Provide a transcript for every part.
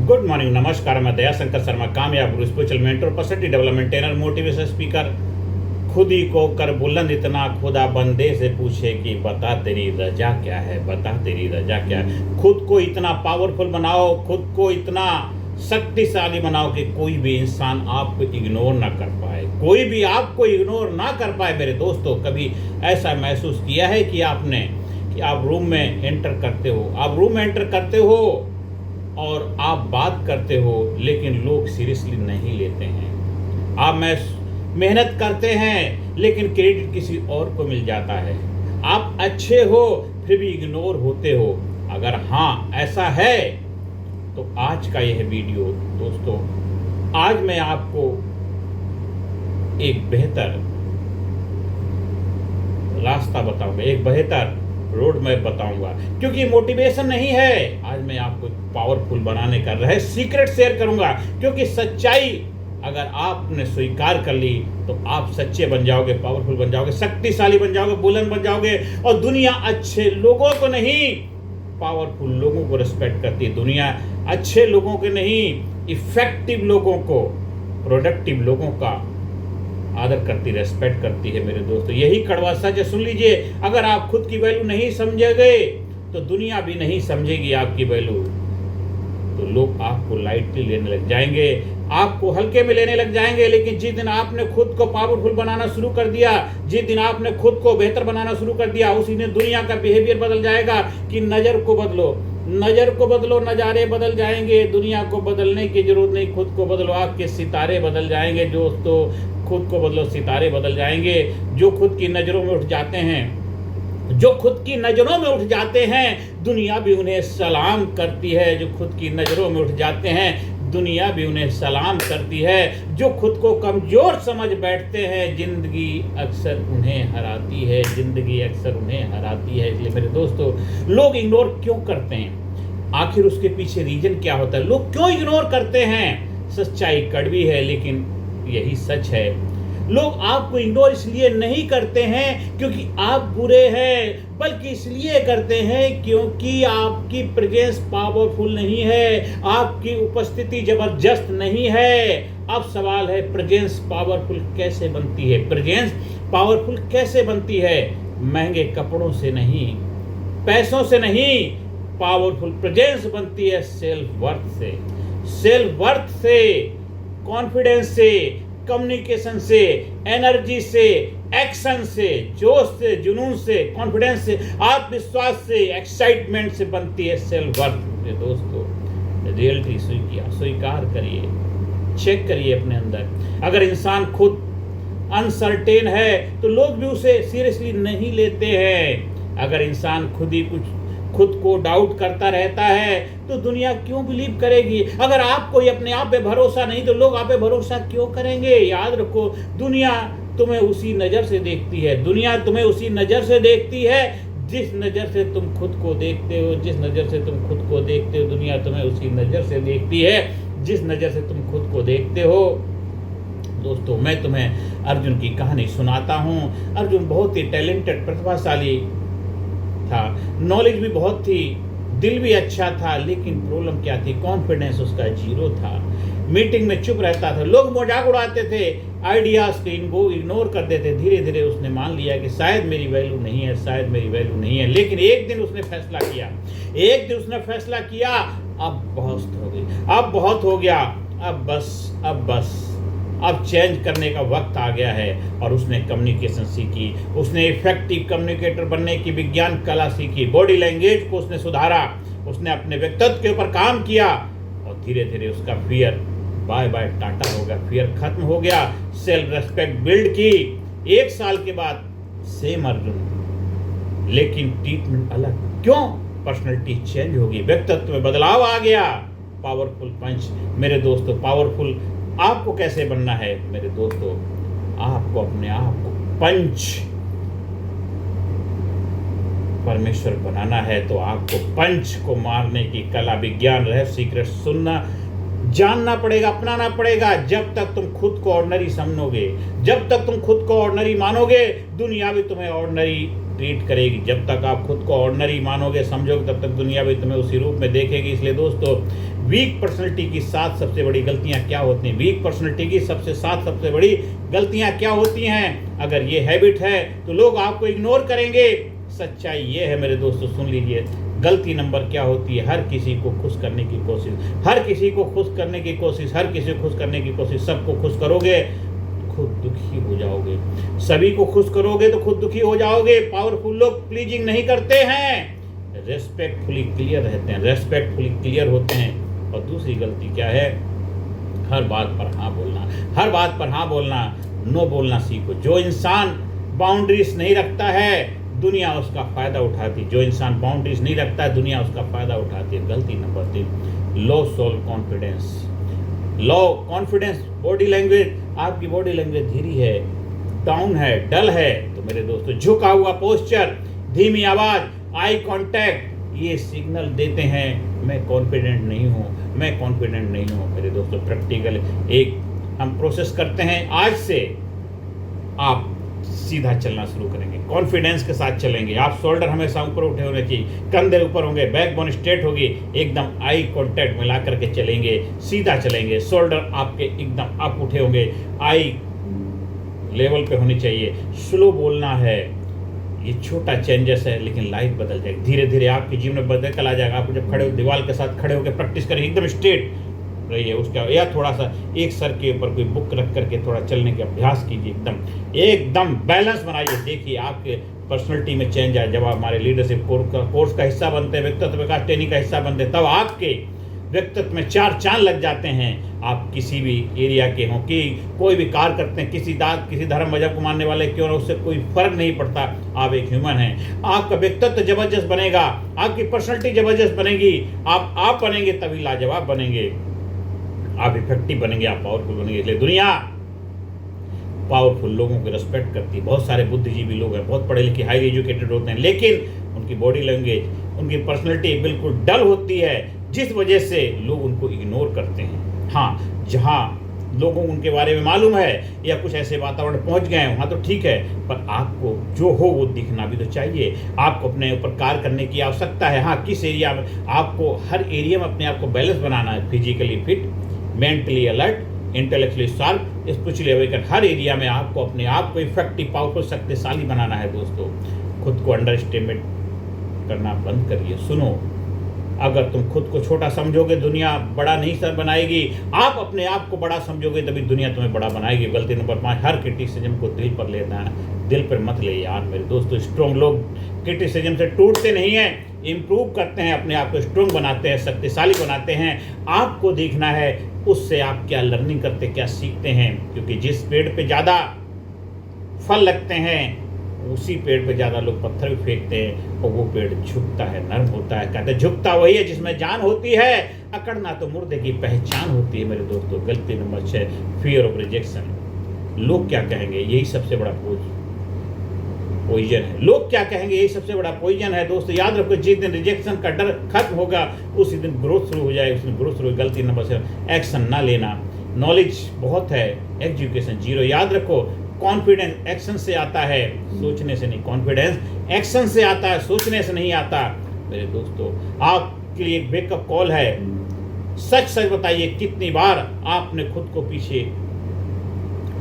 Good morning, नमस्कार। मैं दया शंकर शर्मा, कामयाब गुरु, spiritual mentor, personality development trainer, motivation speaker. खुद ही को कर बुलंद इतना, खुदा बंदे से पूछे कि बता तेरी रजा क्या है, बता तेरी रजा क्या है। खुद को इतना पावरफुल बनाओ, खुद को इतना शक्तिशाली बनाओ कि कोई भी इंसान आपको इग्नोर ना कर पाए, कोई भी आपको इग्नोर ना कर पाए। मेरे दोस्तों, कभी ऐसा महसूस किया है कि आप रूम में एंटर करते हो, और आप बात करते हो लेकिन लोग सीरियसली नहीं लेते हैं। आप मेहनत करते हैं लेकिन क्रेडिट किसी और को मिल जाता है। आप अच्छे हो फिर भी इग्नोर होते हो। अगर हाँ ऐसा है तो आज का यह वीडियो दोस्तों, आज मैं आपको एक बेहतर रास्ता बताऊंगा, एक बेहतर रोड मैप बताऊंगा, क्योंकि मोटिवेशन नहीं है। आज मैं आपको पावरफुल बनाने का सीक्रेट शेयर करूंगा, क्योंकि सच्चाई अगर आपने स्वीकार कर ली तो आप सच्चे बन जाओगे, पावरफुल बन जाओगे, शक्तिशाली बन जाओगे, बुलंद बन जाओगे। और दुनिया अच्छे लोगों को नहीं, पावरफुल लोगों को रिस्पेक्ट करती है। दुनिया अच्छे लोगों के नहीं, इफेक्टिव लोगों को, प्रोडक्टिव लोगों का आदर करती, रेस्पेक्ट करती है। मेरे दोस्तों, यही कड़वा सच है, सुन लीजिए। अगर आप खुद की वैल्यू नहीं समझोगे तो दुनिया भी नहीं समझेगी आपकी वैल्यू। तो लोग आपको लाइटली लेने लग जाएंगे, आपको हल्के में लेने लग जाएंगे। लेकिन जिस दिन आपने खुद को पावरफुल बनाना शुरू कर दिया, जिस दिन आपने खुद को बेहतर बनाना शुरू कर दिया, उसी दिन दुनिया का बिहेवियर बदल जाएगा। कि नजर को बदलो, नजर को बदलो, नजारे बदल जाएंगे। दुनिया को बदलने की जरूरत नहीं, खुद को बदलो, आपके सितारे बदल जाएंगे। दोस्तों, खुद को बदलो, सितारे बदल जाएंगे। जो खुद की नजरों में उठ जाते हैं, जो खुद की नजरों में उठ जाते हैं, दुनिया भी उन्हें सलाम करती है। जो खुद की नजरों में उठ जाते हैं, दुनिया भी उन्हें सलाम करती है। जो खुद को कमजोर समझ बैठते हैं, जिंदगी अक्सर उन्हें हराती है, जिंदगी अक्सर उन्हें हराती है। इसलिए मेरे दोस्तों, लोग इग्नोर क्यों करते हैं? आखिर उसके पीछे रीजन क्या होता है? लोग क्यों इग्नोर करते हैं? सच्चाई कड़वी है लेकिन यही सच है। लोग आपको इग्नोर इसलिए नहीं करते हैं क्योंकि आप बुरे हैं, बल्कि इसलिए करते हैं क्योंकि आपकी प्रेजेंस पावरफुल नहीं है, आपकी उपस्थिति जबरदस्त नहीं है। अब सवाल है, प्रेजेंस पावरफुल कैसे बनती है? प्रेजेंस पावरफुल कैसे बनती है? महंगे कपड़ों से नहीं, पैसों से नहीं, पावरफुल प्रेजेंस बनती है सेल्फ वर्थ से। सेल्फ वर्थ से, कॉन्फिडेंस से, कम्युनिकेशन से, एनर्जी से, एक्शन से, जोश से, जुनून से, कॉन्फिडेंस से, आत्मविश्वास से, एक्साइटमेंट से बनती है सेल्फ वर्थ। मेरे दोस्तों, रियलिटी स्वीकार करिए, चेक करिए अपने अंदर। अगर इंसान खुद अनसर्टेन है तो लोग भी उसे सीरियसली नहीं लेते हैं। अगर इंसान खुद को डाउट करता रहता है तो दुनिया क्यों बिलीव करेगी? अगर आपको अपने आप पे भरोसा नहीं तो लोग आप पे भरोसा क्यों करेंगे? याद रखो, दुनिया तुम्हें उसी नज़र से देखती है, दुनिया तुम्हें उसी नज़र से देखती है जिस नज़र से तुम खुद को देखते हो। जिस नज़र से तुम खुद को देखते हो, दुनिया तुम्हें उसी नज़र से देखती है जिस नज़र से तुम खुद को देखते हो। दोस्तों, मैं तुम्हें अर्जुन की कहानी सुनाता हूँ। अर्जुन बहुत ही टैलेंटेड, प्रतिभाशाली था, नॉलेज भी बहुत थी, दिल भी अच्छा था, लेकिन प्रॉब्लम क्या थी? कॉन्फिडेंस उसका जीरो था। मीटिंग में चुप रहता था, लोग मजाक उड़ाते थे, आइडियाज को इग्नोर कर देते। धीरे धीरे उसने मान लिया कि शायद मेरी वैल्यू नहीं है, शायद मेरी वैल्यू नहीं है। लेकिन एक दिन उसने फैसला किया, अब बहुत हो गई, अब बहुत हो गया, अब बस अब चेंज करने का वक्त आ गया है। और उसने कम्युनिकेशन सीखी, उसने इफेक्टिव कम्युनिकेटर बनने की विज्ञान कला सीखी, बॉडी लैंग्वेज को उसने सुधारा, उसने अपने व्यक्तित्व के ऊपर काम किया और धीरे धीरे उसका फियर बाय बाय टाटा हो गया, फियर खत्म हो गया। सेल्फ रेस्पेक्ट बिल्ड की। 1 साल के बाद सेम अर्जुन, लेकिन ट्रीटमेंट अलग। क्यों? पर्सनैलिटी चेंज होगी, व्यक्तित्व में बदलाव आ गया। पावरफुल पंच। मेरे दोस्तों, पावरफुल आपको कैसे बनना है? मेरे दोस्तों, आपको अपने आप को पंच परमेश्वर बनाना है तो आपको पंच को मारने की कला, विज्ञान, रहस्य, सीक्रेट सुनना, जानना पड़ेगा, अपनाना पड़ेगा। जब तक तुम खुद को ऑर्डिनरी समझोगे, जब तक तुम खुद को ऑर्डिनरी मानोगे, दुनिया भी तुम्हें ऑर्डिनरी ट्रीट करेगी। जब तक आप खुद को ऑर्डिनरी मानोगे, समझोगे, तब तक दुनिया भी तुम्हें उसी रूप में देखेगी। इसलिए दोस्तों, वीक पर्सनैलिटी की 7 सबसे बड़ी गलतियां क्या होती हैं? वीक पर्सनैलिटी की 7 सबसे बड़ी गलतियां क्या होती हैं? अगर ये हैबिट है तो लोग आपको इग्नोर करेंगे। सच्चाई ये है मेरे दोस्तों, सुन लीजिए। गलती नंबर क्या होती है? हर किसी को खुश करने की कोशिश, हर किसी को खुश करने की कोशिश, हर किसी को खुश करने की कोशिश। सबको खुश करोगे, खुद दुखी हो जाओगे। सभी को खुश करोगे तो खुद दुखी हो जाओगे। पावरफुल लोग प्लीजिंग नहीं करते हैं, रेस्पेक्टफुली क्लियर रहते हैं, रेस्पेक्टफुली क्लियर होते हैं। और दूसरी गलती क्या है? हर बात पर हाँ बोलना, हर बात पर हाँ बोलना, नो बोलना सीखो। जो इंसान बाउंड्रीज नहीं रखता है, दुनिया उसका फायदा उठाती है। जो इंसान बाउंड्रीज नहीं रखता है, दुनिया उसका फायदा उठाती है। गलती number 3, low self confidence. Low confidence, body language, आपकी बॉडी लैंग्वेज धीरी है, डाउन है, डल है, तो मेरे दोस्तों झुका हुआ पोस्चर, धीमी आवाज, आई कांटेक्ट, ये सिग्नल देते हैं मैं कॉन्फिडेंट नहीं हूँ, मैं कॉन्फिडेंट नहीं हूँ। मेरे दोस्तों, प्रैक्टिकल एक हम प्रोसेस करते हैं। आज से आप सीधा चलना शुरू करेंगे, कॉन्फिडेंस के साथ चलेंगे। आप शोल्डर हमेशा ऊपर उठे होने चाहिए, कंधे ऊपर होंगे, बैकबोन स्ट्रेट होगी, एकदम आई कांटेक्ट मिला करके चलेंगे, सीधा चलेंगे। शोल्डर आपके एकदम अप उठे होंगे, आई लेवल पे होनी चाहिए। स्लो बोलना है, ये छोटा चेंजेस है लेकिन लाइफ बदल जाएगी। धीरे धीरे आपके जीवन में बदल आ जाएगा। आप जब खड़े दीवार के साथ खड़े होकर प्रैक्टिस करेंगे, एकदम स्ट्रेट रहिए उसका, या थोड़ा सा एक सर के ऊपर कोई बुक रख करके थोड़ा चलने के अभ्यास कीजिए। एकदम बैलेंस बनाइए। देखिए आपके पर्सनैलिटी में चेंज आए। जब आप हमारे लीडरशिप कोर्स का हिस्सा बनते हैं, व्यक्तित्व विकास ट्रेनिंग का हिस्सा बनते हैं, तब आपके व्यक्तित्व में 4 चांद लग जाते हैं। आप किसी भी एरिया के हों, कि कोई भी कार्य करते हैं, किसी धर्म मजहब को मानने वाले क्यों ना, उससे कोई फर्क नहीं पड़ता। आप एक ह्यूमन हैं। आपका व्यक्तित्व जबरदस्त बनेगा, आपकी पर्सनैलिटी जबरदस्त बनेगी। आप बनेंगे तभी लाजवाब बनेंगे, आप इफेक्टिव बनेंगे, आप पावरफुल बनेंगे। इसलिए दुनिया पावरफुल लोगों को रिस्पेक्ट करती है। बहुत सारे बुद्धिजीवी लोग हैं, बहुत पढ़े लिखे, हाईली एजुकेटेड होते हैं, लेकिन उनकी बॉडी लैंग्वेज, उनकी पर्सनैलिटी बिल्कुल डल होती है, जिस वजह से लोग उनको इग्नोर करते हैं। हाँ, जहाँ लोगों को उनके बारे में मालूम है या कुछ ऐसे वातावरण पहुंच गए हैं, वहाँ तो ठीक है, पर आपको जो हो वो दिखना भी तो चाहिए। आपको अपने ऊपर कार्य करने की आवश्यकता है। हाँ, किस एरिया में आपको, हर एरिया में अपने आप को बैलेंस बनाना है। Physically fit, mentally alert, intellectually sharp, spiritually awaken. हर एरिया में आपको अपने आप को इफेक्टिव, पावरफुल, शक्तिशाली बनाना है। दोस्तों, खुद को अंडर एस्टिमेट करना बंद करिए। सुनो, अगर तुम खुद को छोटा समझोगे, दुनिया बड़ा नहीं सर बनाएगी। आप अपने आप को बड़ा समझोगे तभी दुनिया तुम्हें बड़ा बनाएगी। गलती नंबर 5, हर क्रिटिसिज्म को दिल पर लेना है, दिल पर मत ले यार। मेरे दोस्तों, स्ट्रॉन्ग लोग क्रिटिसिज्म से टूटते नहीं हैं, इंप्रूव करते हैं, अपने आप को स्ट्रॉन्ग बनाते हैं, शक्तिशाली बनाते हैं। आपको देखना है उससे आप क्या लर्निंग करते, क्या सीखते हैं, क्योंकि जिस पेड़ पे ज़्यादा फल लगते हैं उसी पेड़ पे ज़्यादा लोग पत्थर भी फेंकते हैं, और वो पेड़ झुकता है, नर्म होता है। कहते हैं झुकता वही है जिसमें जान होती है, अकड़ना तो मुर्दे की पहचान होती है। मेरे दोस्तों, गलती नंबर 6, फियर ऑफ रिजेक्शन। लोग क्या कहेंगे, यही सबसे बड़ा पोइजन है। लोग क्या कहेंगे, यही सबसे बड़ा पोइजन है। दोस्तों, याद रखो, जिस दिन रिजेक्शन का डर खत्म होगा उसी दिन ग्रोथ शुरू हो जाएगी, उस दिन ग्रोथ शुरू। गलती नंबर 7, एक्शन ना लेना। नॉलेज बहुत है, एजुकेशन 0। याद रखो, कॉन्फिडेंस एक्शन से आता है, सोचने से नहीं। कॉन्फिडेंस एक्शन से आता है, सोचने से नहीं आता। मेरे दोस्तों, आपके लिए एक वेकअप कॉल है। सच सच बताइए, कितनी बार आपने खुद को पीछे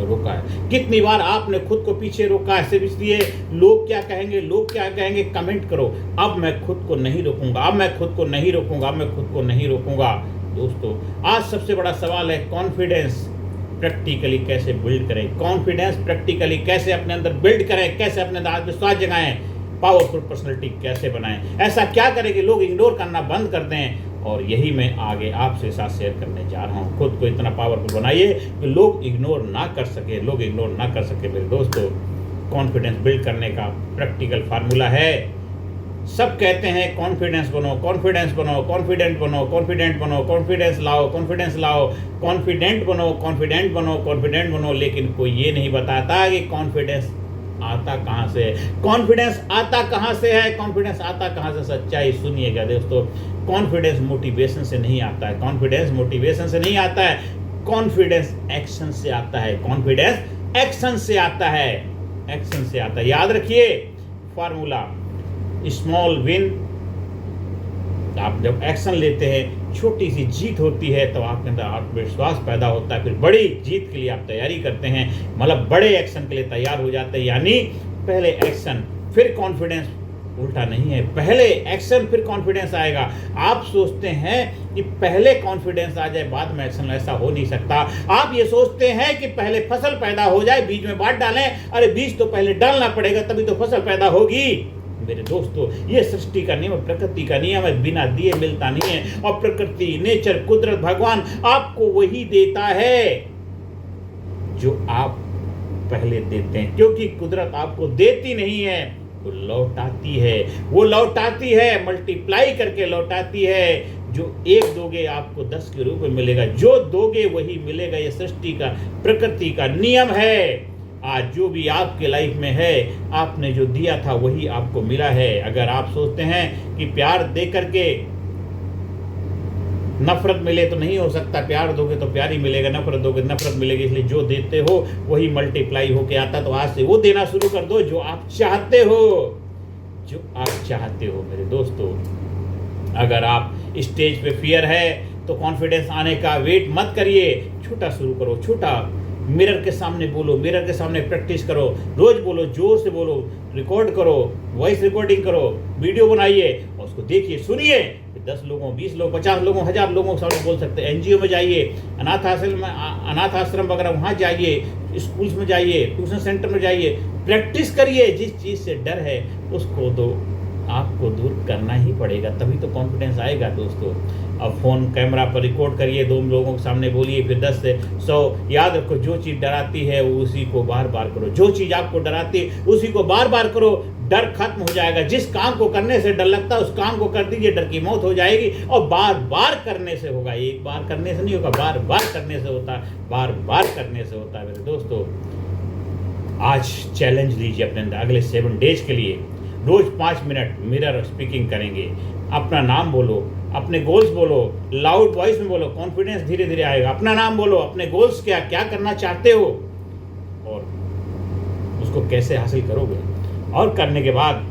रोका है, कितनी बार आपने खुद को पीछे रोका है सिर्फ इसलिए लोग क्या कहेंगे, लोग क्या कहेंगे। कमेंट करो, अब मैं खुद को नहीं रोकूंगा, अब मैं खुद को नहीं रोकूंगा, अब मैं खुद को नहीं रोकूंगा। दोस्तों, आज सबसे बड़ा सवाल है कॉन्फिडेंस प्रैक्टिकली कैसे बिल्ड करें। कॉन्फिडेंस प्रैक्टिकली कैसे अपने अंदर बिल्ड करें, कैसे अपने अंदर आत्मविश्वास जगाएं, पावरफुल पर्सनैलिटी कैसे बनाएं। ऐसा क्या करें कि लोग इग्नोर करना बंद कर दें। और यही मैं आगे आपसे साथ शेयर करने जा रहा हूँ। खुद को इतना पावरफुल बनाइए कि लोग इग्नोर ना कर सके, लोग इग्नोर ना कर सके। मेरे दोस्तों, कॉन्फिडेंस बिल्ड करने का प्रैक्टिकल फार्मूला है। सब कहते हैं कॉन्फिडेंस बनो, कॉन्फिडेंस बनो, कॉन्फिडेंट बनो, कॉन्फिडेंट बनो, कॉन्फिडेंस लाओ, कॉन्फिडेंस लाओ, कॉन्फिडेंट बनो, कॉन्फिडेंट बनो, कॉन्फिडेंट बनो। लेकिन कोई ये नहीं बताता कि कॉन्फिडेंस आता कहाँ से है, कॉन्फिडेंस आता कहाँ से है, कॉन्फिडेंस आता कहाँ से। सच्चाई सुनिएगा दोस्तों, कॉन्फिडेंस मोटिवेशन से नहीं आता है, कॉन्फिडेंस मोटिवेशन से नहीं आता है, कॉन्फिडेंस एक्शन से आता है, कॉन्फिडेंस एक्शन से आता है, एक्शन से आता है। याद रखिए, फार्मूला, स्मॉल विन। आप जब एक्शन लेते हैं, छोटी सी जीत होती है, तो आपके अंदर आत्मविश्वास पैदा होता है, फिर बड़ी जीत के लिए आप तैयारी करते हैं, मतलब बड़े एक्शन के लिए तैयार हो जाते हैं। यानी पहले एक्शन फिर कॉन्फिडेंस, उल्टा नहीं है, पहले एक्शन फिर कॉन्फिडेंस आएगा। आप सोचते हैं कि पहले कॉन्फिडेंस आ जाए बाद में एक्शन, ऐसा हो नहीं सकता। आप ये सोचते हैं कि पहले फसल पैदा हो जाए, बीज में बात डालें, अरे बीज तो पहले डालना पड़ेगा तभी तो फसल पैदा होगी। मेरे दोस्तों, ये सृष्टि का नियम, प्रकृति का नियम है, बिना दिए मिलता नहीं है। और प्रकृति, नेचर, कुदरत, भगवान आपको वही देता है जो आप पहले देते हैं, क्योंकि कुदरत आपको देती नहीं है, वो लौटाती है। वो लौटाती है, मल्टीप्लाई करके लौटाती है। जो 1 दोगे आपको 10 के रूप में मिलेगा, जो दोगे वही मिलेगा। ये सृष्टि का, प्रकृति का नियम है। आज जो भी आपके लाइफ में है, आपने जो दिया था वही आपको मिला है। अगर आप सोचते हैं कि प्यार दे करके नफरत मिले तो नहीं हो सकता, प्यार दोगे तो प्यार ही मिलेगा, नफरत दोगे नफरत मिलेगी। इसलिए जो देते हो वही मल्टीप्लाई होके आता। तो आज से वो देना शुरू कर दो जो आप चाहते हो, जो आप चाहते हो। मेरे दोस्तों, अगर आप स्टेज पे फियर है तो कॉन्फिडेंस आने का वेट मत करिए, छोटा शुरू करो, छोटा। मिरर के सामने बोलो, मिरर के सामने प्रैक्टिस करो, रोज बोलो, जोर से बोलो, रिकॉर्ड करो, वॉइस रिकॉर्डिंग करो, वीडियो बनाइए और उसको देखिए, सुनिए। 10 लोगों, 20 लोग, 50 लोगों, 1000 लोगों के सामने बोल सकते हैं। एनजीओ में जाइए, अनाथ आश्रम वगैरह वहाँ जाइए, स्कूल्स में जाइए, ट्यूशन सेंटर में जाइए, प्रैक्टिस करिए। जिस चीज़ से डर है उसको तो आपको दूर करना ही पड़ेगा, तभी तो कॉन्फिडेंस आएगा दोस्तों। अब फ़ोन कैमरा पर रिकॉर्ड करिए, 2 लोगों के सामने बोलिए, फिर 10 से 100। याद रखो, जो चीज़ डराती है उसी को बार बार करो, जो चीज़ आपको डराती है उसी को बार बार करो, डर खत्म हो जाएगा। जिस काम को करने से डर लगता है उस काम को कर दीजिए, डर की मौत हो जाएगी। और बार बार करने से होगा, एक बार करने से नहीं होगा, बार बार करने से होता है, बार बार करने से होता है। मेरे दोस्तों, आज चैलेंज लीजिए अपने अंदर, अगले 7 डेज के लिए रोज 5 मिनट मिरर स्पीकिंग करेंगे। अपना नाम बोलो, अपने गोल्स बोलो, लाउड वॉइस में बोलो, कॉन्फिडेंस धीरे धीरे आएगा। अपना नाम बोलो, अपने गोल्स क्या क्या करना चाहते हो और उसको कैसे हासिल करोगे, और करने के बाद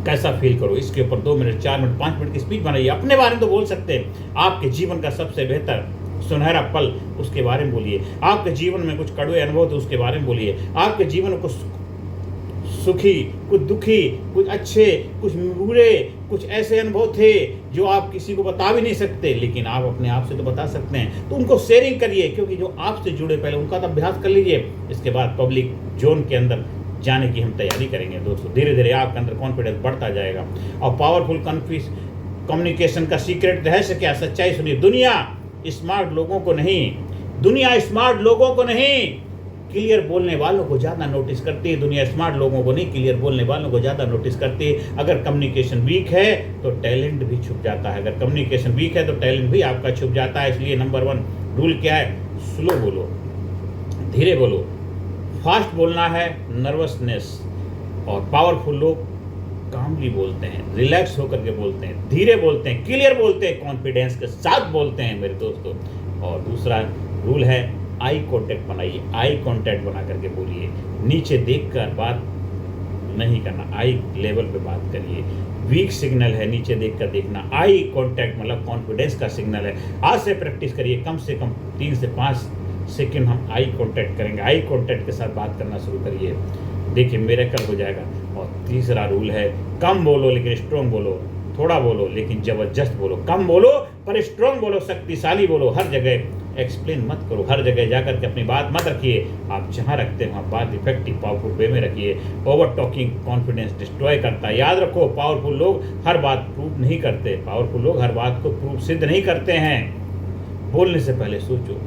कैसा फील करो, इसके ऊपर 2 मिनट, 4 मिनट, 5 मिनट की स्पीच बनाइए। अपने बारे में तो बोल सकते हैं, आपके जीवन का सबसे बेहतर सुनहरा पल उसके बारे में बोलिए। आपके जीवन में कुछ कड़वे अनुभव थे उसके बारे में बोलिए। आपके जीवन में कुछ सुखी, कुछ दुखी, कुछ अच्छे, कुछ बुरे, कुछ ऐसे अनुभव थे जो आप किसी को बता भी नहीं सकते, लेकिन आप अपने आप से तो बता सकते हैं। तो उनको शेयरिंग करिए, क्योंकि जो आपसे जुड़े पहले उनका तो अभ्यास कर लीजिए। इसके बाद पब्लिक जोन के अंदर जाने की हम तैयारी करेंगे दोस्तों। धीरे धीरे आपके अंदर कॉन्फिडेंस बढ़ता जाएगा। और पावरफुल कम्युनिकेशन का सीक्रेट रहस्य क्या, सच्चाई सुनिए। दुनिया स्मार्ट लोगों को नहीं, दुनिया स्मार्ट लोगों को नहीं, क्लियर बोलने वालों को ज़्यादा नोटिस करती है। दुनिया स्मार्ट लोगों को नहीं, क्लियर बोलने वालों को ज़्यादा नोटिस करती है। अगर कम्युनिकेशन वीक है तो टैलेंट भी छुप जाता है, अगर कम्युनिकेशन वीक है तो टैलेंट भी आपका छुप जाता है। इसलिए नंबर 1 रूल क्या है, स्लो बोलो, धीरे बोलो। फास्ट बोलना है नर्वसनेस, और पावरफुल लोग कामली बोलते हैं, रिलैक्स होकर के बोलते हैं, धीरे बोलते हैं, क्लियर बोलते हैं, कॉन्फिडेंस के साथ बोलते हैं मेरे दोस्तों। और दूसरा रूल है आई कांटेक्ट बनाइए, आई कांटेक्ट बना करके बोलिए। नीचे देखकर बात नहीं करना, आई लेवल पे बात करिए। वीक सिग्नल है नीचे देखकर देखना, आई कांटेक्ट मतलब कॉन्फिडेंस का सिग्नल है। आज से प्रैक्टिस करिए, कम से कम 3 से 5 सेकंड हम आई कांटेक्ट करेंगे। आई कांटेक्ट के साथ बात करना शुरू करिए, देखिए मिरेकल हो जाएगा। और तीसरा रूल है कम बोलो लेकिन स्ट्रॉन्ग बोलो, थोड़ा बोलो लेकिन जबरदस्त बोलो। कम बोलो पर स्ट्रॉन्ग बोलो, शक्तिशाली बोलो। हर जगह एक्सप्लेन मत करो, हर जगह जाकर के अपनी बात मत रखिए। आप जहाँ रखते हैं वहाँ बात इफेक्टिव पावरफुल वे में रखिए। ओवर टॉकिंग कॉन्फिडेंस डिस्ट्रॉय करता है। याद रखो, पावरफुल लोग हर बात प्रूव नहीं करते, पावरफुल लोग हर बात को प्रूव सिद्ध नहीं करते हैं। बोलने से पहले सोचो,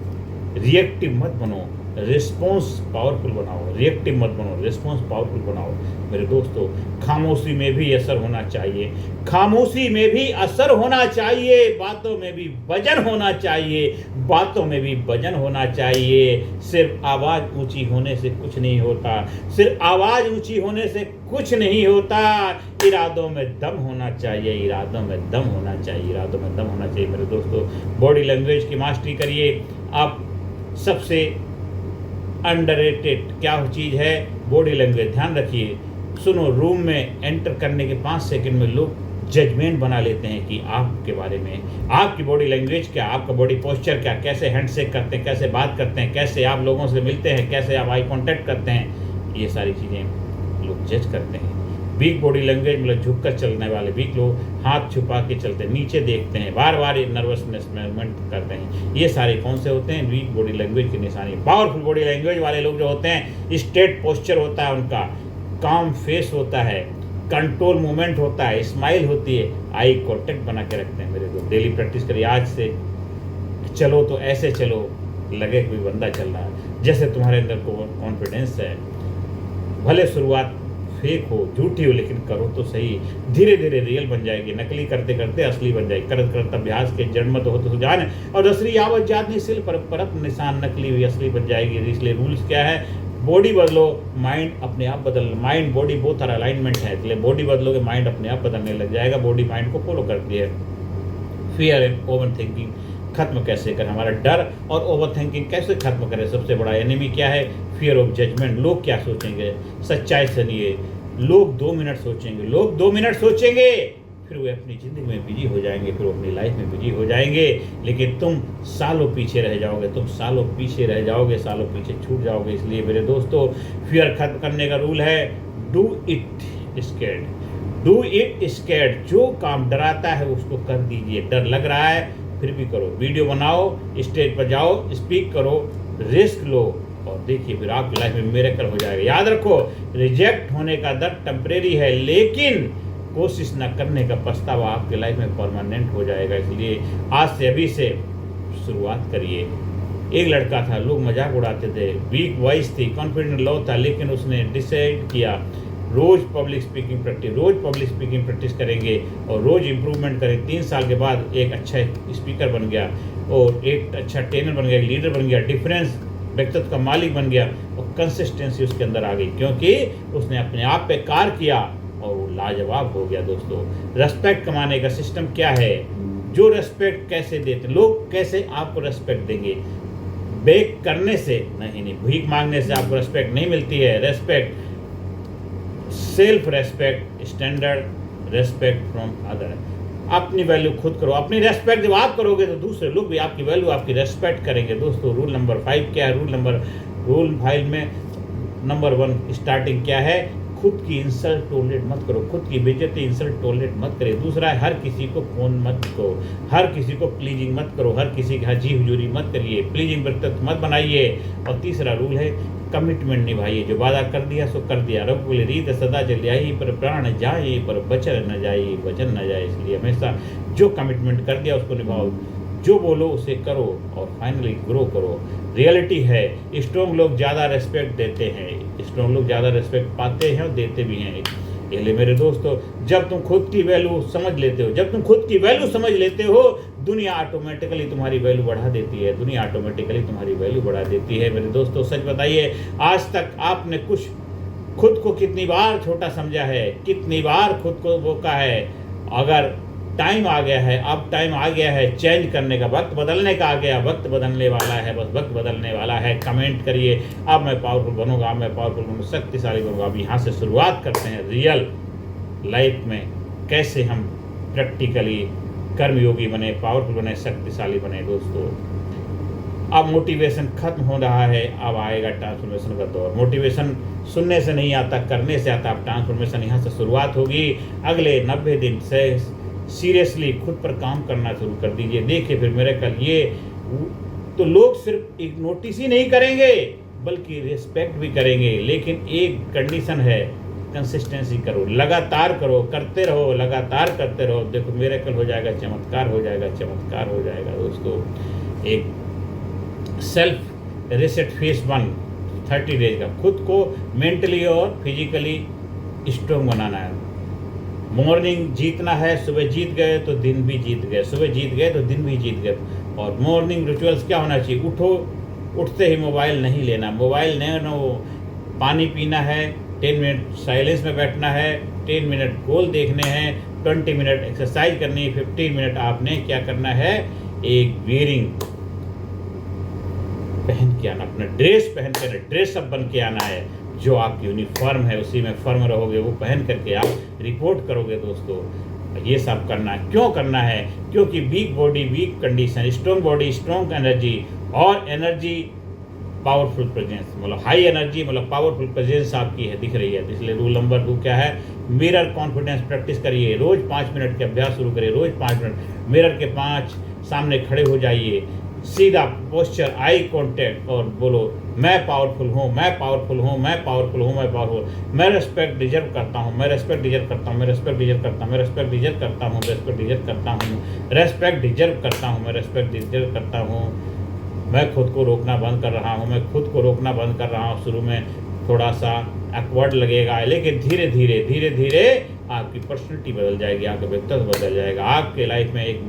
रिएक्टिव मत बनो, रिस्पॉन्स पावरफुल बनाओ। रिएक्टिव मत बनो, रिस्पॉन्स पावरफुल बनाओ। मेरे दोस्तों, खामोशी में भी असर होना चाहिए, खामोशी में भी असर होना चाहिए, बातों में भी वजन होना चाहिए, बातों में भी वजन होना चाहिए। सिर्फ आवाज़ ऊंची होने से कुछ नहीं होता, सिर्फ आवाज़ ऊंची होने से कुछ नहीं होता। इरादों में दम होना चाहिए, इरादों में दम होना चाहिए, इरादों में दम होना चाहिए। मेरे दोस्तों, बॉडी लैंग्वेज की मास्टरी करिए। आप सबसे अंडररेटेड क्या चीज़ है, बॉडी लैंग्वेज। ध्यान रखिए, सुनो, रूम में एंटर करने के 5 सेकंड में लोग जजमेंट बना लेते हैं कि आपके बारे में, आपकी बॉडी लैंग्वेज क्या, आपका बॉडी पोस्चर क्या, कैसे हैंडशेक करते हैं, कैसे बात करते हैं, कैसे आप लोगों से मिलते हैं, कैसे आप आई कांटेक्ट करते हैं, ये सारी चीज़ें लोग जज करते हैं। वीक बॉडी लैंग्वेज मतलब झुक कर चलने वाले वीक लोग हाथ छुपा के चलते हैं, नीचे देखते हैं, बार बार नर्वसनेस मूवमेंट करते हैं, ये सारे कौन से होते हैं? वीक बॉडी लैंग्वेज की निशानी। पावरफुल बॉडी लैंग्वेज वाले लोग जो होते हैं, स्ट्रेट पोस्चर होता है उनका, काम फेस होता है, कंट्रोल मूवमेंट होता है, स्माइल होती है, आई कॉन्टेक्ट बना के रखते हैं। मेरे दोस्त डेली प्रैक्टिस करिए, आज से चलो तो ऐसे चलो लगे कोई बंदा चल रहा है, जैसे तुम्हारे अंदर को कॉन्फिडेंस है। भले शुरुआत फेक हो, झूठी हो, लेकिन करो तो सही, धीरे धीरे रियल बन जाएगी। नकली करते करते असली बन जाएगी। करत करत अभ्यास के जन्म तो हो तो जान, और दूसरी यावत जात नहीं सिल पर परत निशान, नकली हुई असली बन जाएगी। इसलिए रूल्स क्या है? बॉडी बदलो, माइंड अपने आप बदल, माइंड बॉडी बहुत सारा अलाइनमेंट है, इसलिए बॉडी बदलोगे माइंड अपने आप बदलने लग जाएगा। बॉडी माइंड को फॉलो करती है। फियर एंड ओवर थिंकिंग खत्म कैसे करें? हमारा डर और ओवर थिंकिंग कैसे खत्म करें? सबसे बड़ा एनिमी क्या है? Fear of judgement. लोग क्या सोचेंगे? सच्चाई सुनिए, लोग 2 मिनट सोचेंगे, लोग 2 मिनट सोचेंगे, फिर वे अपनी ज़िंदगी में बिजी हो जाएंगे, फिर वो अपनी लाइफ में बिजी हो जाएंगे, लेकिन तुम सालों पीछे रह जाओगे, तुम सालों पीछे रह जाओगे, सालों पीछे छूट जाओगे। इसलिए मेरे दोस्तों, फियर खत्म करने का रूल है, do it scared, do it scared. जो काम डराता है उसको कर दीजिए। डर लग रहा है फिर भी करो, वीडियो बनाओ, स्टेज पर जाओ, स्पीक करो, रिस्क लो, और देखिए फिर आपकी लाइफ में मिरेकल हो जाएगा। याद रखो, रिजेक्ट होने का दर्द टेम्परेरी है, लेकिन कोशिश न करने का पछतावा आपकी लाइफ में परमानेंट हो जाएगा। इसलिए आज से, अभी से शुरुआत करिए। एक लड़का था, लोग मजाक उड़ाते थे, वीक वॉइस थी, कॉन्फिडेंस लो था, लेकिन उसने डिसाइड किया रोज़ पब्लिक स्पीकिंग प्रैक्टिस करेंगे और रोज़ इम्प्रूवमेंट करें। 3 साल के बाद एक अच्छा स्पीकर बन गया और एक अच्छा ट्रेनर बन गया, लीडर बन गया, डिफरेंस व्यक्तित्व का मालिक बन गया, और कंसिस्टेंसी उसके अंदर आ गई, क्योंकि उसने अपने आप पे कार्य किया और वो लाजवाब हो गया। दोस्तों, रेस्पेक्ट कमाने का सिस्टम क्या है? जो रेस्पेक्ट कैसे देते लोग, कैसे आपको रेस्पेक्ट देंगे? बेग करने से नहीं, भीख मांगने से आपको रेस्पेक्ट नहीं मिलती है। Respect, self respect, standard respect from other. अपनी वैल्यू खुद करो। अपनी रेस्पेक्ट जब आप करोगे तो दूसरे लोग भी आपकी वैल्यू, आपकी रेस्पेक्ट करेंगे। दोस्तों, रूल नंबर 5 क्या है? रूल 5 में नंबर 1 स्टार्टिंग क्या है? खुद की इंसल्ट टॉलरेट मत करो, खुद की बेइज्जती इंसल्ट टॉलरेट मत करें। दूसरा है, हर किसी को फोन मत करो, हर किसी को प्लीजिंग मत करो, हर किसी की हजी हुजूरी मत करिए, प्लीजिंग व्यक्तित्व मत बनाइए। और तीसरा रूल है, कमिटमेंट निभाइए। जो वादा कर दिया सो कर दिया। रब बोले रीत सदा चले आई, पर प्राण जाए, पर बचन न जाए, वचन न जाए। इसलिए हमेशा जो कमिटमेंट कर दिया उसको निभाओ, जो बोलो उसे करो, और फाइनली ग्रो करो। रियलिटी है, स्ट्रॉन्ग लोग ज़्यादा रेस्पेक्ट देते हैं, स्ट्रॉन्ग लोग ज़्यादा रेस्पेक्ट पाते हैं और देते भी हैं। इसलिए मेरे दोस्तों, जब तुम खुद की वैल्यू समझ लेते हो, जब तुम खुद की वैल्यू समझ लेते हो, दुनिया ऑटोमेटिकली तुम्हारी वैल्यू बढ़ा देती है, दुनिया ऑटोमेटिकली तुम्हारी वैल्यू बढ़ा देती है। मेरे दोस्तों, सच बताइए, आज तक आपने खुद को कितनी बार छोटा समझा है, कितनी बार खुद को रोका है? अगर टाइम आ गया है, अब टाइम आ गया है चेंज करने का, वक्त बदलने का आ गया, वक्त बदलने वाला है, बस वक्त बदलने वाला है। कमेंट करिए, अब मैं पावरफुल बनूंगा, अब मैं पावरफुल बनूंगा, शक्तिशाली बनूंगा। अब यहाँ से शुरुआत करते हैं रियल लाइफ में कैसे हम प्रैक्टिकली कर्मयोगी बने, पावरफुल बने, शक्तिशाली बने। दोस्तों, अब मोटिवेशन खत्म हो रहा है, अब आएगा ट्रांसफॉर्मेशन का दौर। मोटिवेशन सुनने से नहीं आता, करने से आता। अब ट्रांसफॉर्मेशन यहाँ से शुरुआत होगी। अगले 90 दिन से सीरियसली खुद पर काम करना शुरू कर दीजिए। देखिए फिर मेरे कल ये तो लोग सिर्फ एक नोटिस ही नहीं करेंगे, बल्कि रिस्पेक्ट भी करेंगे। लेकिन एक कंडीशन है, कंसिस्टेंसी करो, लगातार करो, करते रहो, लगातार करते रहो। देखो मिरेकल हो जाएगा, चमत्कार हो जाएगा, चमत्कार हो जाएगा। दोस्तों, एक सेल्फ रिसेट फेस 1 30 डेज का खुद को मेंटली और फिजिकली स्ट्रॉन्ग बनाना है। मॉर्निंग जीतना है, सुबह जीत गए तो दिन भी जीत गए, सुबह जीत गए तो दिन भी जीत गए। और मॉर्निंग रिचुअल्स क्या होना चाहिए? उठते ही मोबाइल नहीं लेना, मोबाइल नहीं नो, पानी पीना है, 10 मिनट साइलेंस में बैठना है, 10 मिनट गोल देखने हैं, 20 मिनट एक्सरसाइज करनी है, 15 मिनट आपने क्या करना है? एक वेयरिंग पहन के आना, अपना ड्रेस पहन के, ड्रेस अप बन के आना है। जो आपकी यूनिफॉर्म है उसी में फर्म रहोगे, वो पहन करके आप रिपोर्ट करोगे दोस्तों। ये सब करना है, क्यों करना है? क्योंकि weak body weak condition, strong body strong energy, और एनर्जी पावरफुल प्रेजेंस, मतलब हाई एनर्जी मतलब पावरफुल प्रेजेंस आपकी है, दिख रही है। इसलिए रूल नंबर 2 क्या है? मिरर कॉन्फिडेंस प्रैक्टिस करिए, रोज 5 मिनट के अभ्यास शुरू करिए, रोज 5 मिनट मिरर के 5 सामने खड़े हो जाइए, सीधा पोस्चर, आई कांटेक्ट, और बोलो मैं पावरफुल हूँ, मैं पावरफुल हूँ, मैं पावरफुल हूँ, मैं पावरफुल, मैं रेस्पेक्ट डिजर्व करता हूँ, मैं रेस्पेक्ट डिजर्व करता हूँ, मैं रेस्पेक्ट डिजर्व करता हूँ, मैं रेस्पेक्ट डिजर्व करता हूँ, रेस्पेक्ट डिजर्व करता हूँ, रेस्पेक्ट डिजर्व करता हूँ, मैं रेस्पेक्ट डिजर्व करता हूँ। मैं खुद को रोकना बंद कर रहा हूँ, मैं खुद को रोकना बंद कर रहा हूँ। शुरू में थोड़ा सा एक्वर्ड लगेगा, लेकिन धीरे धीरे धीरे धीरे आपकी पर्सनैलिटी बदल जाएगी, आपका व्यक्तित्व बदल जाएगा, आपके लाइफ में एक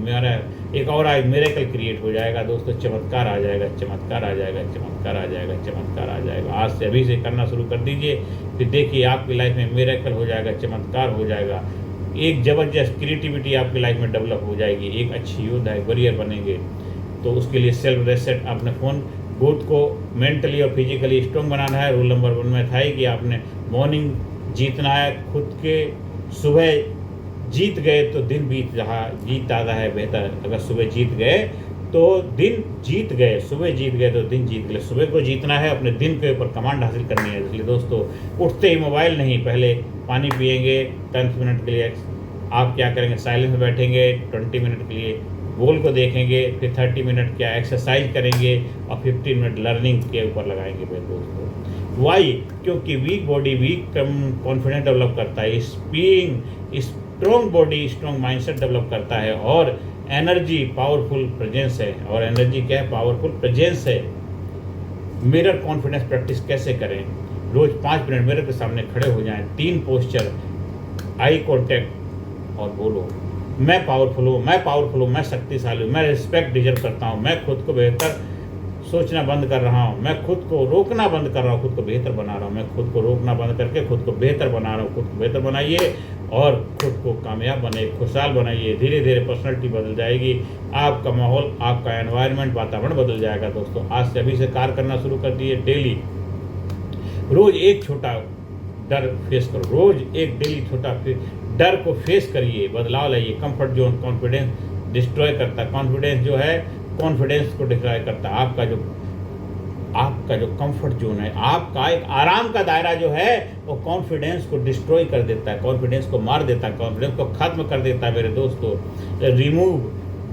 मिरेकल क्रिएट हो जाएगा दोस्तों। चमत्कार आ जाएगा, चमत्कार आ जाएगा, चमत्कार आ जाएगा, चमत्कार आ जाएगा। आज से अभी से करना शुरू कर दीजिए, फिर देखिए आपकी लाइफ में मिरेकल हो जाएगा, चमत्कार हो जाएगा। एक ज़बरदस्त क्रिएटिविटी आपकी लाइफ में डेवलप हो जाएगी, एक अच्छी योद्धा, एक वॉरियर बनेंगे। तो उसके लिए सेल्फ रेसेट, अपने फ़ोन बूथ को मेंटली और फिजिकली स्ट्रॉन्ग बनाना है। रूल नंबर 1 में था ही कि आपने मॉर्निंग जीतना है, खुद के सुबह जीत गए तो दिन बीत रहा, जीत आता है बेहतर। अगर सुबह जीत गए तो दिन जीत गए, सुबह जीत गए तो दिन जीत गए। सुबह को जीतना है, अपने दिन के ऊपर कमांड हासिल करनी है। इसलिए दोस्तों उठते ही मोबाइल नहीं, पहले पानी पिएंगे 10 मिनट के लिए, आप क्या करेंगे? साइलेंस में बैठेंगे 20 मिनट के लिए, गोल को देखेंगे, फिर 30 मिनट क्या एक्सरसाइज करेंगे, और 15 मिनट लर्निंग के ऊपर लगाएंगे मेरे दोस्तों। वाई? क्योंकि weak body weak confidence develop करता है, strong body strong mindset develop करता है, और एनर्जी पावरफुल प्रेजेंस है। और एनर्जी क्या है? पावरफुल प्रेजेंस है। मिरर कॉन्फिडेंस प्रैक्टिस कैसे करें? रोज 5 मिनट मिरर के सामने खड़े हो जाएं, 3 पोस्चर, आई कॉन्टैक्ट, और बोलो मैं पावरफुल हूँ, मैं पावरफुल हूँ, मैं शक्तिशाली हूँ, मैं रिस्पेक्ट डिजर्व करता हूँ, मैं खुद को बेहतर सोचना बंद कर रहा हूँ, मैं खुद को रोकना बंद कर रहा हूँ, खुद को बेहतर बना रहा हूँ, मैं खुद को रोकना बंद करके खुद को बेहतर बना रहा हूँ। खुद को बेहतर बनाइए और खुद को कामयाब बनाइए, खुशहाल बनाइए। धीरे धीरे पर्सनैलिटी बदल जाएगी, आपका माहौल, आपका एनवायरनमेंट, वातावरण बदल जाएगा दोस्तों। आज से अभी से कार्य करना शुरू कर दिए। डेली रोज एक छोटा डर फेस करो, रोज एक डेली छोटा डर को फेस करिए, बदलाव लाइए। कंफर्ट जोन कॉन्फिडेंस डिस्ट्रॉय करता है, कॉन्फिडेंस जो है कॉन्फिडेंस को डिस्ट्रॉय करता है। आपका जो कंफर्ट जोन है, आपका एक आराम का दायरा जो है, वो कॉन्फिडेंस को डिस्ट्रॉय कर देता है, कॉन्फिडेंस को मार देता है, कॉन्फिडेंस को खत्म कर देता है मेरे दोस्तों। रिमूव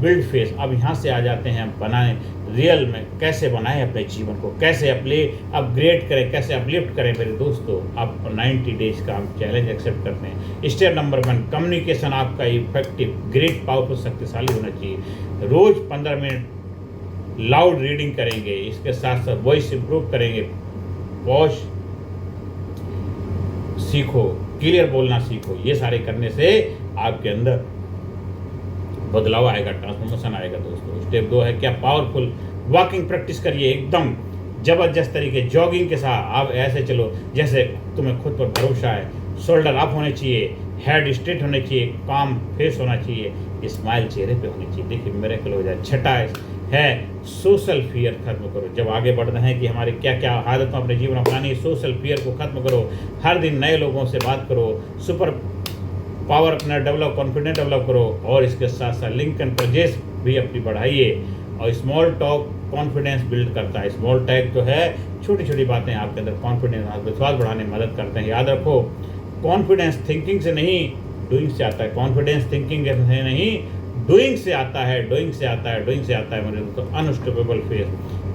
बिल्ड फेस, अब यहाँ से आ जाते हैं, बनाएं रियल में कैसे बनाएं अपने जीवन को, कैसे अपग्रेड करें, कैसे अपलिफ्ट करें मेरे दोस्तों। आप 90 डेज का हम चैलेंज एक्सेप्ट करते हैं। स्टेप नंबर 1, कम्युनिकेशन आपका इफेक्टिव, ग्रेट, पावरफुल, शक्तिशाली होना चाहिए। रोज 15 मिनट लाउड रीडिंग करेंगे, इसके साथ साथ वॉइस इंप्रूव करेंगे, पॉज सीखो, क्लियर बोलना सीखो। ये सारे करने से आपके अंदर बदलाव आएगा, ट्रांसफॉर्मेशन आएगा दोस्तों। स्टेप 2 है क्या? पावरफुल वॉकिंग प्रैक्टिस करिए, एकदम जबरदस्त तरीके, जॉगिंग के साथ आप ऐसे चलो जैसे तुम्हें खुद पर भरोसा है। शोल्डर अप होने चाहिए, हेड स्ट्रेट होने चाहिए, काम फेस होना चाहिए, स्माइल चेहरे पे होनी चाहिए। देखिए मिरेकल हो जाए। छठा है सोशल फियर खत्म करो। जब आगे बढ़ रहे हैं कि हमारे क्या क्या आदतों अपने जीवन अपनानी है, सोशल फियर को खत्म करो। हर दिन नए लोगों से बात करो, सुपर पावर अपना डेवलप, कॉन्फिडेंस डेवलप करो, और इसके साथ साथ लिंक एंड प्रेजेंस भी अपनी बढ़ाइए। और स्मॉल टॉक कॉन्फिडेंस बिल्ड करता है। स्मॉल टॉक जो है, छोटी छोटी बातें आपके अंदर कॉन्फिडेंस, आत्मविश्वास बढ़ाने में मदद करते हैं। याद रखो, कॉन्फिडेंस थिंकिंग से नहीं डूइंग से आता है। कॉन्फिडेंस थिंकिंग से नहीं डूइंग से आता है, डूइंग से आता है, डूइंग से आता है मेरे दोस्तों। अनस्टॉपेबल फेस,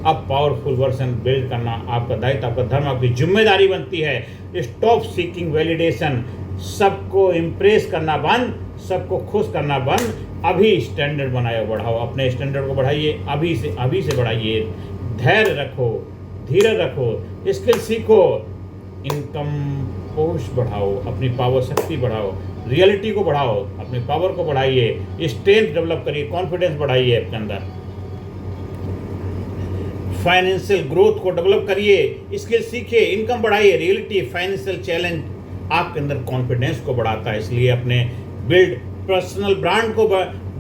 अब पावरफुल वर्जन बिल्ड करना आपका दायित्व, आपका धर्म, आपकी जिम्मेदारी बनती है। स्टॉप सीकिंग वैलिडेशन, सबको इम्प्रेस करना बंद, सबको खुश करना बंद। अभी स्टैंडर्ड बनाए, बढ़ाओ, अपने स्टैंडर्ड को बढ़ाइए, अभी से बढ़ाइए। धैर्य रखो, धीरज रखो, स्किल सीखो, इनकम पोस्ट बढ़ाओ, अपनी पावर शक्ति बढ़ाओ, रियलिटी को बढ़ाओ, अपनी पावर को बढ़ाइए, स्ट्रेंथ डेवलप करिए, कॉन्फिडेंस बढ़ाइए अपने अंदर, फाइनेंशियल ग्रोथ को डेवलप करिए, स्किल सीखिए, इनकम बढ़ाइए, रियलिटी, फाइनेंशियल चैलेंज आपके अंदर कॉन्फिडेंस को बढ़ाता है। इसलिए अपने बिल्ड पर्सनल ब्रांड को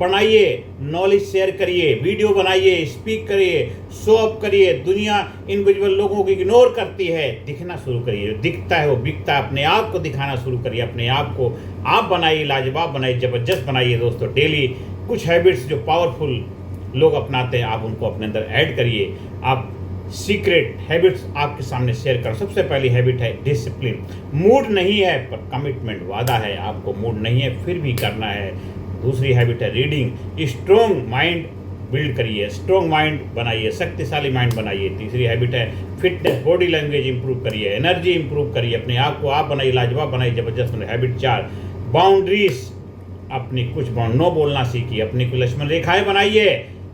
बनाइए, नॉलेज शेयर करिए, वीडियो बनाइए, स्पीक करिए, शो अप करिए। दुनिया इनविजुअल लोगों को इग्नोर करती है, दिखना शुरू करिए। जो दिखता है वो बिकता है। अपने आप को दिखाना शुरू करिए, अपने आप को आप बनाइए, लाजवाब बनाइए, जबरदस्त बनाइए। दोस्तों, डेली कुछ हैबिट्स जो पावरफुल लोग अपनाते हैं, आप उनको अपने अंदर ऐड करिए। आप सीक्रेट हैबिट्स आपके सामने शेयर कर। सबसे पहली हैबिट है डिसिप्लिन। मूड नहीं है पर कमिटमेंट, वादा है। आपको मूड नहीं है फिर भी करना है। दूसरी हैबिट है रीडिंग। स्ट्रॉन्ग माइंड बिल्ड करिए, स्ट्रॉन्ग माइंड बनाइए, शक्तिशाली माइंड बनाइए। तीसरी हैबिट है फिटनेस, बॉडी लैंग्वेज इंप्रूव करिए, एनर्जी इंप्रूव करिए, अपने आप को आप बनाइए, लाजवाब बनाइए, जबरदस्त बनाइए। हैबिट 4 बाउंड्रीज, अपनी कुछ नो बोलना सीखिए, अपनी कुछ लक्ष्मण रेखाएं बनाइए।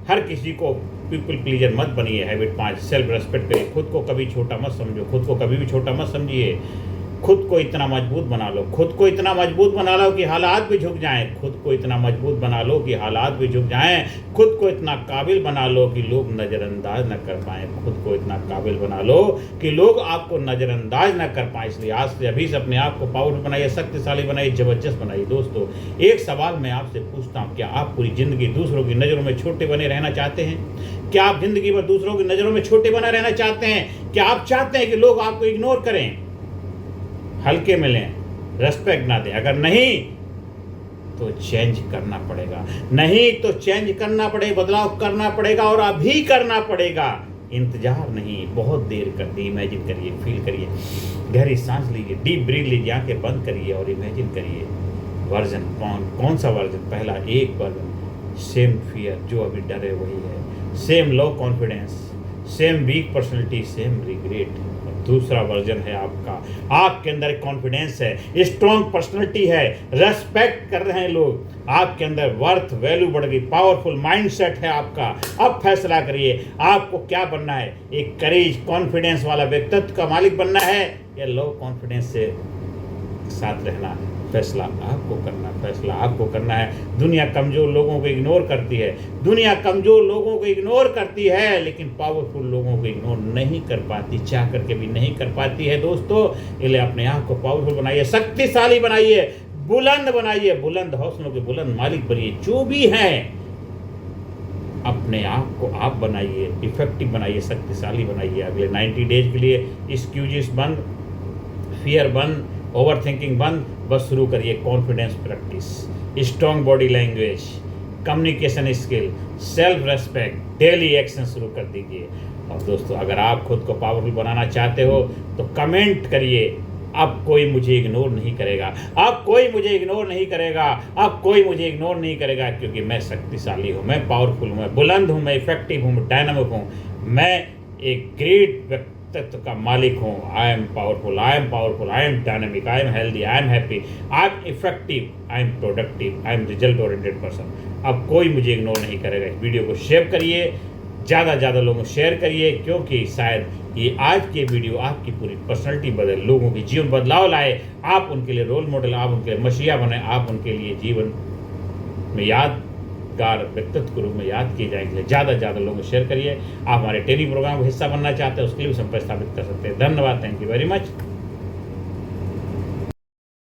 हर किसी को पीपल प्लीजर मत बनिए। हैबिट 5 सेल्फ रेस्पेक्ट करिए। खुद को कभी छोटा मत समझो, खुद को कभी भी छोटा मत समझिए। खुद को इतना मजबूत बना लो, खुद को इतना मजबूत बना लो कि हालात भी झुक जाएं। खुद को इतना मजबूत बना लो कि हालात भी झुक जाएं। खुद को इतना काबिल बना लो कि लोग नज़रअंदाज न कर पाएं। खुद को इतना काबिल बना लो कि लोग आपको नज़रअंदाज न कर पाएं। इसलिए आज से अभी से अपने आप को पावरफुल बनाइए, शक्तिशाली बनाइए, जबरदस्त बनाइए। दोस्तों, एक सवाल मैं आपसे पूछता हूँ, क्या आप पूरी ज़िंदगी दूसरों की नज़रों में छोटे बने रहना चाहते हैं? क्या आप ज़िंदगी भर दूसरों की नज़रों में छोटे बने रहना चाहते हैं? क्या आप चाहते हैं कि लोग आपको इग्नोर करें, हल्के में लें, रेस्पेक्ट ना दें? अगर नहीं तो चेंज करना पड़ेगा, नहीं तो चेंज करना पड़ेगा, बदलाव करना पड़ेगा और अभी करना पड़ेगा। इंतजार नहीं, बहुत देर कर दी। इमेजिन करिए, फील करिए, गहरी सांस लीजिए, डीप ब्रीथ लीजिए, आंखें बंद करिए और इमेजिन करिए वर्जन। कौन सा वर्जन? पहला एक वर्जन, सेम फियर, जो अभी डर है वही है, same low confidence, same weak personality, same regret. दूसरा वर्जन है आपके अंदर एक कॉन्फिडेंस है, स्ट्रॉन्ग पर्सनैलिटी है, रेस्पेक्ट कर रहे हैं लोग, आपके अंदर वर्थ वैल्यू बढ़ गई, पावरफुल माइंडसेट है आपका। अब फैसला करिए आपको क्या बनना है। एक करेज, कॉन्फिडेंस वाला व्यक्तित्व का मालिक बनना है या लो कॉन्फिडेंस से साथ रहना है? फैसला आपको करना, फैसला आपको करना है। दुनिया कमज़ोर लोगों को इग्नोर करती है, दुनिया कमज़ोर लोगों को इग्नोर करती है, लेकिन पावरफुल लोगों को इग्नोर नहीं कर पाती, चाह करके भी नहीं कर पाती है। दोस्तों, इसलिए अपने आप को पावरफुल बनाइए, शक्तिशाली बनाइए, बुलंद बनाइए, बुलंद हौसलों के बुलंद मालिक बनिए। जो भी हैं, अपने आप को आप बनाइए, इफेक्टिव बनाइए, शक्तिशाली बनाइए। अगले 90 डेज के लिए एक्सक्यूजेस बंद, फियर बंद, ओवर थिंकिंग बंद। बस शुरू करिए confidence practice, strong body language, communication skill, self respect, daily action शुरू कर दीजिए। और दोस्तों, अगर आप खुद को पावरफुल बनाना चाहते हो तो कमेंट करिए, अब कोई मुझे इग्नोर नहीं करेगा, अब कोई मुझे इग्नोर नहीं करेगा, अब कोई मुझे इग्नोर नहीं करेगा, क्योंकि मैं शक्तिशाली हूँ, मैं पावरफुल हूँ, मैं बुलंद हूँ, मैं इफेक्टिव हूँ, मैं डायनामिक हूँ, मैं एक ग्रेट व्यक्तित्व का मालिक हूँ। I am powerful, I am powerful, I am dynamic, I am healthy, I am happy, I am effective, I am productive, I am result oriented person. अब कोई मुझे इग्नोर नहीं करेगा। इस वीडियो को शेयर करिए, ज़्यादा से ज़्यादा लोगों को शेयर करिए, क्योंकि शायद ये आज के वीडियो आपकी पूरी पर्सनैलिटी बदल, लोगों के जीवन बदलाव लाए। आप उनके लिए रोल मॉडल, आप उनके लिए मसीहा बने, आप उनके लिए जीवन में यादगार व्यक्तित्व के रूप में याद किए जाएंगे। ज़्यादा से ज़्यादा लोगों को शेयर करिए। आप हमारे ट्रेनिंग प्रोग्राम का हिस्सा बनना चाहते हैं, उसके लिए भी संपर्क स्थापित कर सकते हैं। धन्यवाद, थैंक यू वेरी मच।